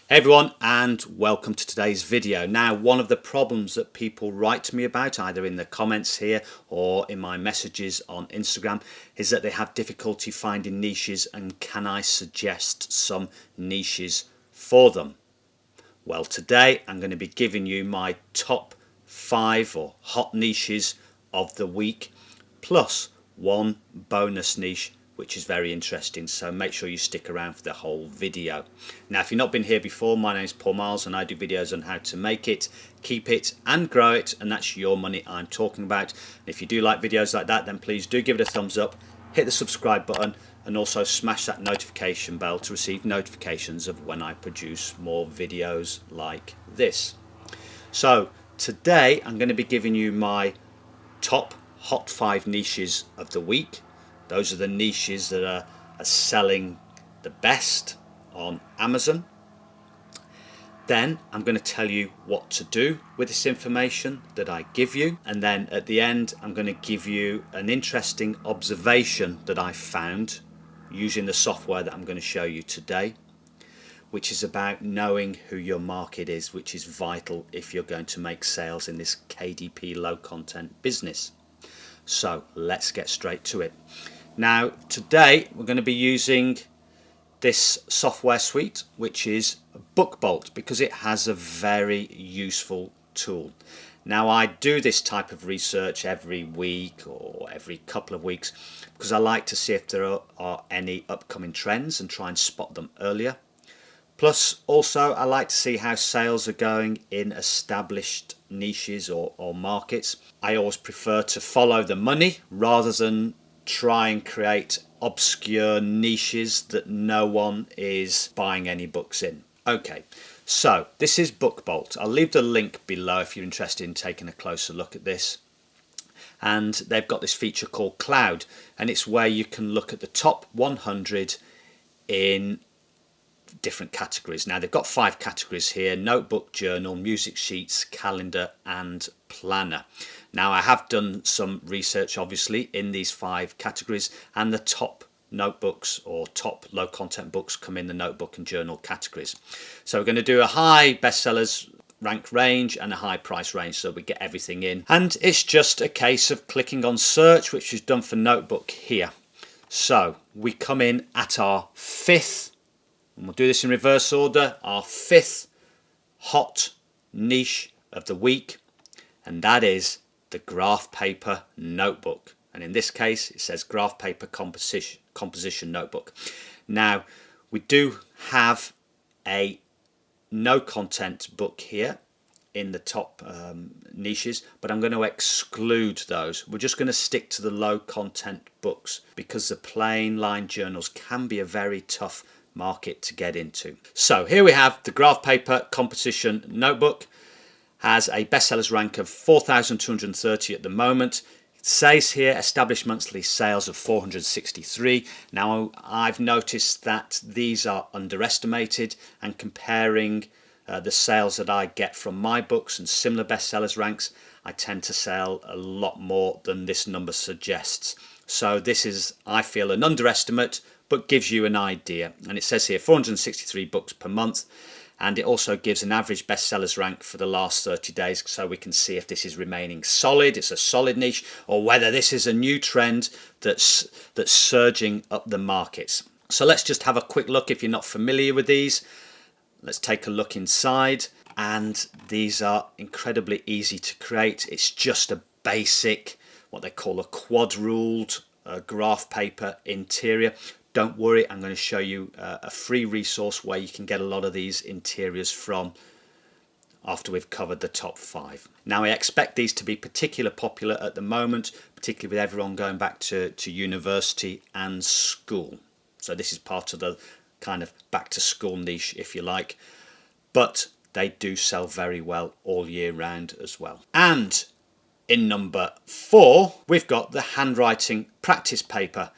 Hey everyone, and welcome to today's video. Now, one of the problems that people write to me about, either in the comments here or in my messages on Instagram, is that they have difficulty finding niches, and can I suggest some niches for them? Well, today I'm going to be giving you my top 5 or hot niches of the week, plus one bonus niche which is very interesting, so make sure you stick around for the whole video. Now, if you've not been here before, my name is Marles and I do videos on how to make it, keep it and grow it, and that's your money I'm talking about. And if you do like videos like that, then please do give it a thumbs up, hit the subscribe button, and also smash that notification bell to receive notifications of when I produce more videos like this. So today I'm going to be giving you my top hot 5 niches of the week. Those are the niches that are selling the best on Amazon. Then I'm going to tell you what to do with this information that I give you, and then at the end I'm going to give you an interesting observation that I found using the software that I'm going to show you today, which is about knowing who your market is, which is vital if you're going to make sales in this KDP low content business. So let's get straight to it. Now, today we're going to be using this software suite, which is BookBolt, because it has a very useful tool. Now, I do this type of research every week or every couple of weeks because I like to see if there are any upcoming trends and try and spot them earlier. Plus, also, I like to see how sales are going in established niches or markets. I always prefer to follow the money rather than try and create obscure niches that no one is buying any books in. Okay, so this is BookBolt. I'll leave the link below if you're interested in taking a closer look at this. And they've got this feature called Cloud, and it's where you can look at the top 100 in different categories. Now, they've got 5 categories here: notebook, journal, music sheets, calendar and planner. Now, I have done some research obviously in these 5 categories, and the top notebooks or top low content books come in the notebook and journal categories. So we're going to do a high bestsellers rank range and a high price range, so we get everything in, and it's just a case of clicking on search, which is done for notebook here. So we come in at our 5th, and we'll do this in reverse order, our 5th hot niche of the week, and that is the graph paper notebook. And in this case it says graph paper composition notebook. Now, we do have a no content book here in the top niches, but I'm going to exclude those. We're just going to stick to the low content books because the plain line journals can be a very tough market to get into. So here we have the graph paper composition notebook. Has a bestsellers rank of 4,230 at the moment. It says here established monthly sales of 463. Now, I've noticed that these are underestimated, and comparing the sales that I get from my books and similar bestsellers ranks, I tend to sell a lot more than this number suggests. So this is, I feel, an underestimate, but gives you an idea. And it says here 463 books per month. And it also gives an average bestsellers rank for the last 30 days, so we can see if this is remaining solid, it's a solid niche, or whether this is a new trend that's surging up the markets. So let's just have a quick look. If you're not familiar with these, let's take a look inside. And these are incredibly easy to create. It's just a basic, what they call a quad ruled graph paper interior. Don't worry, I'm going to show you a free resource where you can get a lot of these interiors from after we've covered the top 5. Now, I expect these to be particularly popular at the moment, particularly with everyone going back to university and school. So this is part of the kind of back to school niche, if you like, but they do sell very well all year round as well. And in number 4, we've got the handwriting practice paper.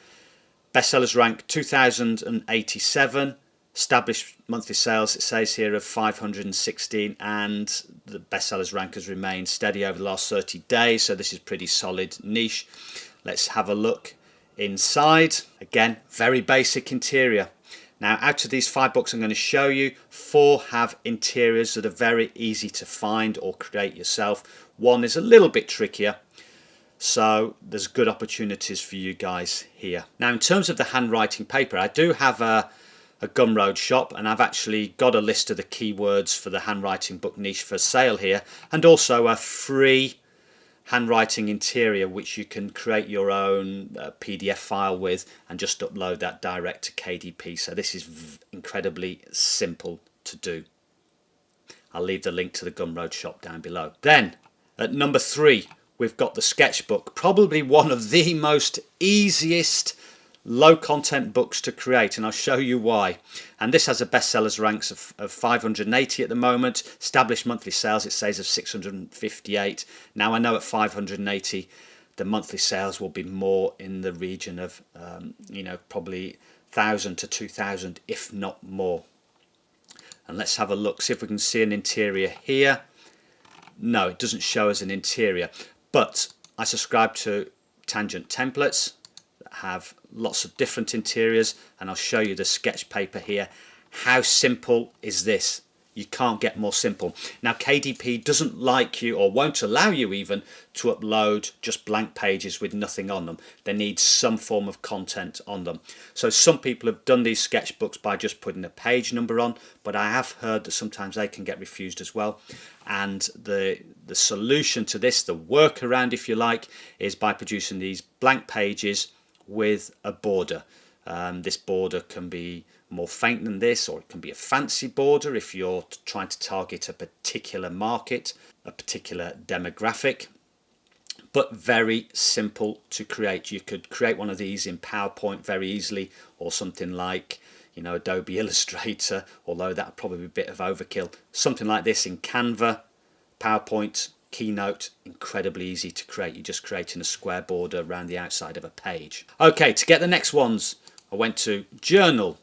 Bestsellers rank 2,087, established monthly sales, it says here, of 516, and the bestsellers rank has remained steady over the last 30 days, so this is pretty solid niche. Let's have a look inside. Again, very basic interior. Now, out of these 5 books I'm going to show you, 4 have interiors that are very easy to find or create yourself. 1 is a little bit trickier, so there's good opportunities for you guys here. Now, in terms of the handwriting paper, I do have a Gumroad shop, and I've actually got a list of the keywords for the handwriting book niche for sale here, and also a free handwriting interior which you can create your own PDF file with and just upload that direct to KDP. So this is incredibly simple to do. I'll leave the link to the Gumroad shop down below. Then at number 3 we've got the Sketchbook, probably one of the most easiest low content books to create, and I'll show you why. And this has a bestsellers ranks of 580 at the moment. Established monthly sales, it says, of 658. Now I know at 580 the monthly sales will be more in the region of probably 1,000 to 2,000, if not more. And let's have a look, see if we can see an interior here. No, it doesn't show as an interior, but I subscribe to Tangent templates that have lots of different interiors, and I'll show you the sketch paper here. How simple is this? You can't get more simple. Now, KDP doesn't like you, or won't allow you even, to upload just blank pages with nothing on them. They need some form of content on them. So some people have done these sketchbooks by just putting a page number on, but I have heard that sometimes they can get refused as well. And the solution to this, the workaround if you like, is by producing these blank pages with a border. This border can be more faint than this, or it can be a fancy border if you're trying to target a particular market, a particular demographic, but very simple to create. You could create one of these in PowerPoint very easily, or something like Adobe Illustrator, although that would probably be a bit of overkill. Something like this in Canva, PowerPoint, Keynote, incredibly easy to create. You're just creating a square border around the outside of a page. Okay, to get the next ones, I went to Journal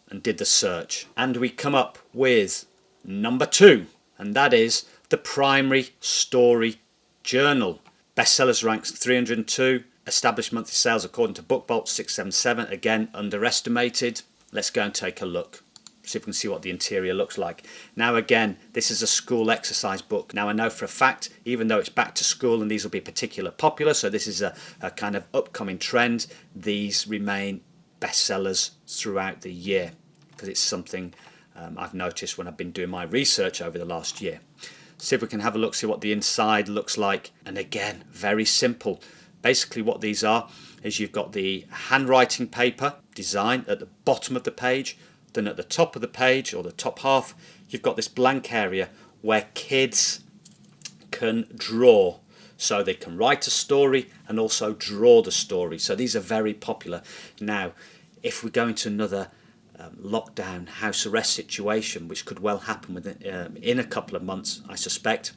and did the search, and we come up with number 2, and that is the Primary Story Journal. Bestsellers ranks 302, established monthly sales according to BookBolt 677, again underestimated. Let's go and take a look, see if we can see what the interior looks like. Now again, this is a school exercise book. Now I know for a fact, even though it's back to school and these will be particularly popular, so this is a kind of upcoming trend, these remain bestsellers throughout the year, because it's something I've noticed when I've been doing my research over the last year. See if we can have a look, see what the inside looks like. And again, very simple. Basically what these are is you've got the handwriting paper design at the bottom of the page, then at the top of the page, or the top half, you've got this blank area where kids can draw. So they can write a story and also draw the story. So these are very popular. Now, if we go into another lockdown house arrest situation, which could well happen in a couple of months, I suspect,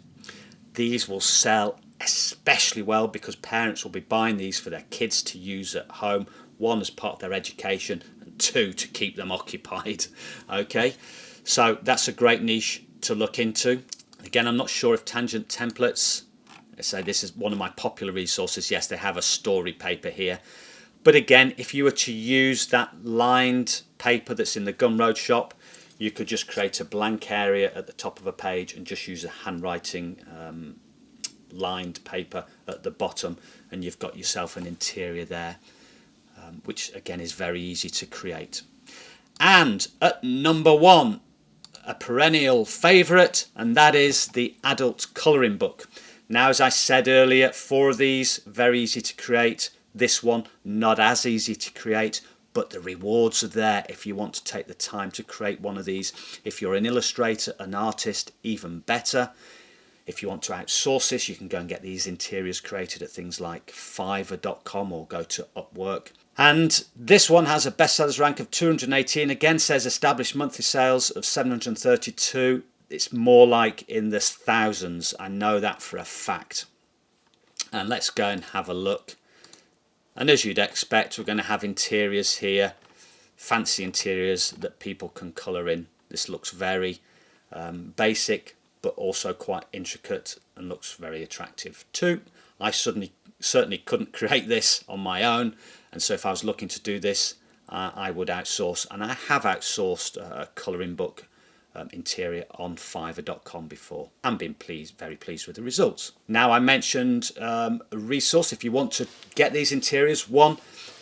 these will sell especially well, because parents will be buying these for their kids to use at home, 1 as part of their education, and 2 to keep them occupied. Okay, so that's a great niche to look into. Again, I'm not sure if Tangent templates, so this is one of my popular resources. Yes, they have a story paper here, but again, if you were to use that lined paper that's in the Gumroad shop, you could just create a blank area at the top of a page and just use a handwriting lined paper at the bottom, and you've got yourself an interior there, which again is very easy to create. And at number 1, a perennial favourite, and that is the adult colouring book. Now, as I said earlier, 4 of these very easy to create. This one not as easy to create, but the rewards are there if you want to take the time to create one of these. If you're an illustrator, an artist, even better. If you want to outsource this, you can go and get these interiors created at things like Fiverr.com or go to Upwork. And this one has a bestsellers rank of 218. Again, says established monthly sales of 732. It's more like in the thousands. I know that for a fact. And let's go and have a look. And as you'd expect, we're going to have interiors here, fancy interiors that people can colour in. This looks very basic, but also quite intricate and looks very attractive too. I certainly couldn't create this on my own, and so if I was looking to do this, I would outsource, and I have outsourced a colouring book interior on Fiverr.com before and been very pleased with the results. Now, I mentioned a resource if you want to get these interiors. One,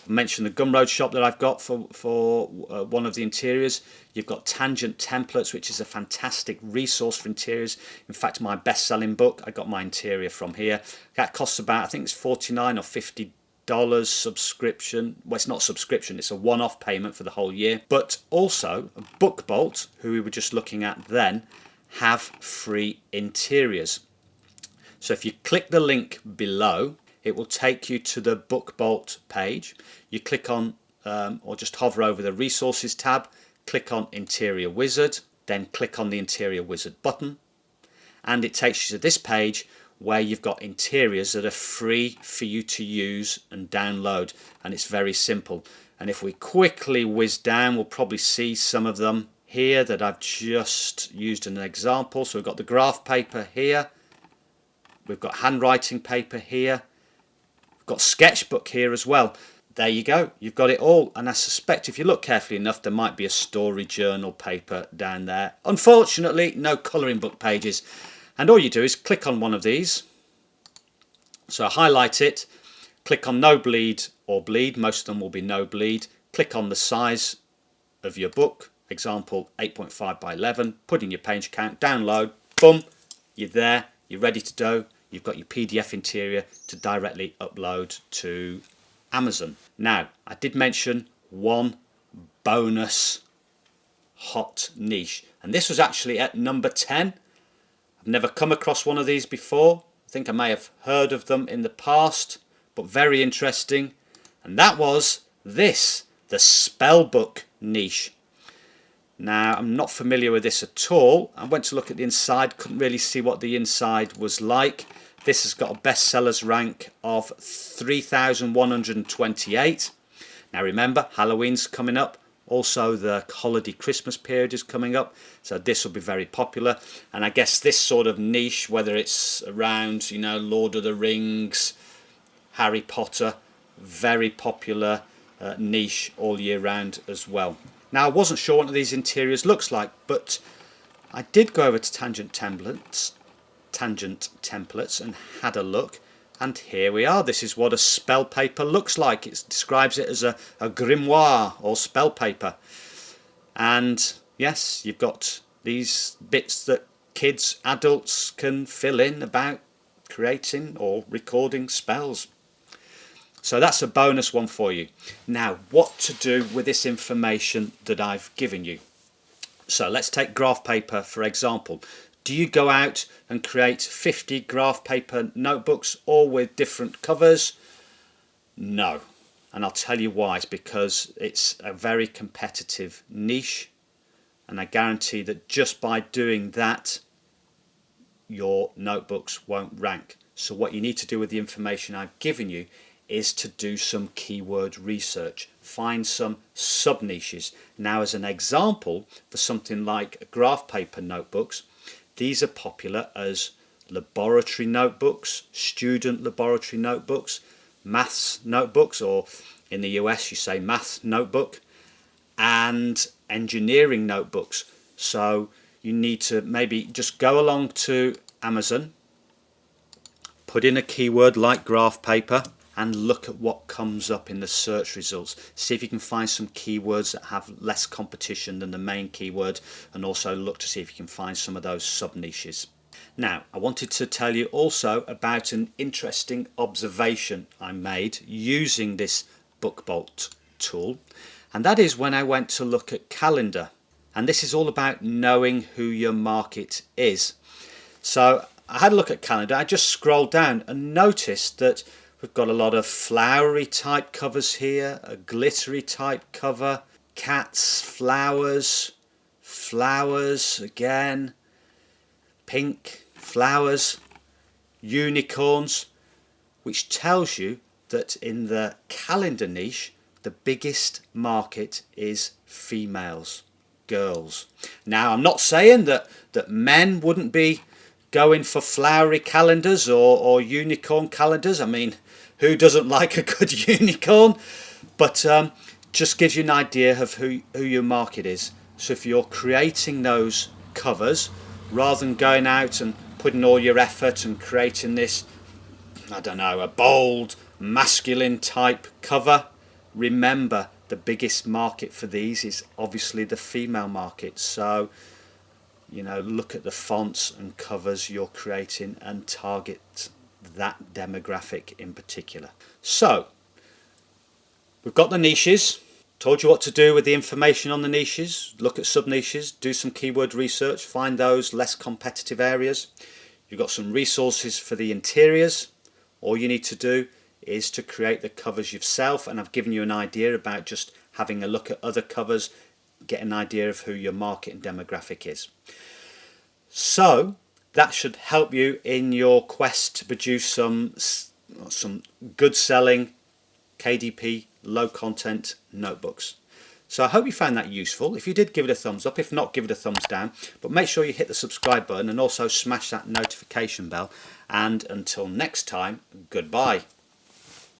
I mentioned the Gumroad shop that I've got for one of the interiors. You've got Tangent Templates, which is a fantastic resource for interiors. In fact, my best-selling book, I got my interior from here. That costs about, I think it's $49 or $50 subscription. Well, it's not subscription, it's a one-off payment for the whole year. But also BookBolt, who we were just looking at then, have free interiors. So if you click the link below, it will take you to the BookBolt page. You click on or just hover over the resources tab, click on Interior Wizard, then click on the Interior Wizard button, and it takes you to this page where you've got interiors that are free for you to use and download, and it's very simple. And if we quickly whiz down, we'll probably see some of them here that I've just used in an example. So we've got the graph paper here, we've got handwriting paper here, we've got sketchbook here as well. There you go, you've got it all. And I suspect if you look carefully enough, there might be a story journal paper down there. Unfortunately, no colouring book pages. And all you do is click on one of these. So highlight it, click on no bleed or bleed, most of them will be no bleed. Click on the size of your book, example 8.5 by 11, put in your page count, download, boom, you're there, you're ready to go. You've got your PDF interior to directly upload to Amazon. Now, I did mention one bonus hot niche, and this was actually at number 10. Never come across one of these before. I think I may have heard of them in the past, but very interesting. And that was this, the spellbook niche. Now, I'm not familiar with this at all. I went to look at the inside, couldn't really see what the inside was like. This has got a bestsellers rank of 3,128. Now remember, Halloween's coming up. Also, the holiday Christmas period is coming up, so this will be very popular. And I guess this sort of niche, whether it's around, you know, Lord of the Rings, Harry Potter, very popular niche all year round as well. Now, I wasn't sure what these interiors looks like, but I did go over to Tangent Templates and had a look. And here we are. This is what a spell paper looks like. It describes it as a grimoire or spell paper. And yes, you've got these bits that kids, adults can fill in about creating or recording spells. So that's a bonus one for you. Now, what to do with this information that I've given you? So let's take graph paper for example. Do you go out and create 50 graph paper notebooks all with different covers? No. And I'll tell you why. It's because it's a very competitive niche, and I guarantee that just by doing that your notebooks won't rank. So what you need to do with the information I've given you is to do some keyword research. Find some sub niches. Now, as an example, for something like graph paper notebooks, these are popular as laboratory notebooks, student laboratory notebooks, maths notebooks, or in the US you say math notebook, and engineering notebooks. So you need to maybe just go along to Amazon, put in a keyword like graph paper, and look at what comes up in the search results. See if you can find some keywords that have less competition than the main keyword, and also look to see if you can find some of those sub niches. Now, I wanted to tell you also about an interesting observation I made using this BookBolt tool, and that is when I went to look at calendar. And this is all about knowing who your market is. So I had a look at calendar. I just scrolled down and noticed that we've got a lot of flowery type covers here, a glittery type cover, cats, flowers, flowers again, pink, flowers, unicorns, which tells you that in the calendar niche, the biggest market is females, girls. Now, I'm not saying that men wouldn't be going for flowery calendars or unicorn calendars. I mean, who doesn't like a good unicorn? But just gives you an idea of who your market is. So if you're creating those covers, rather than going out and putting all your effort and creating this, I don't know, a bold masculine type cover, remember the biggest market for these is obviously the female market. So you know, look at the fonts and covers you're creating and target that demographic in particular. So we've got the niches, told you what to do with the information on the niches. Look at sub niches, do some keyword research, find those less competitive areas. You've got some resources for the interiors. All you need to do is to create the covers yourself, and I've given you an idea about just having a look at other covers, get an idea of who your market and demographic is. So that should help you in your quest to produce some good selling KDP low content notebooks. So I hope you found that useful. If you did, give it a thumbs up. If not, give it a thumbs down. But make sure you hit the subscribe button and also smash that notification bell. And until next time, goodbye.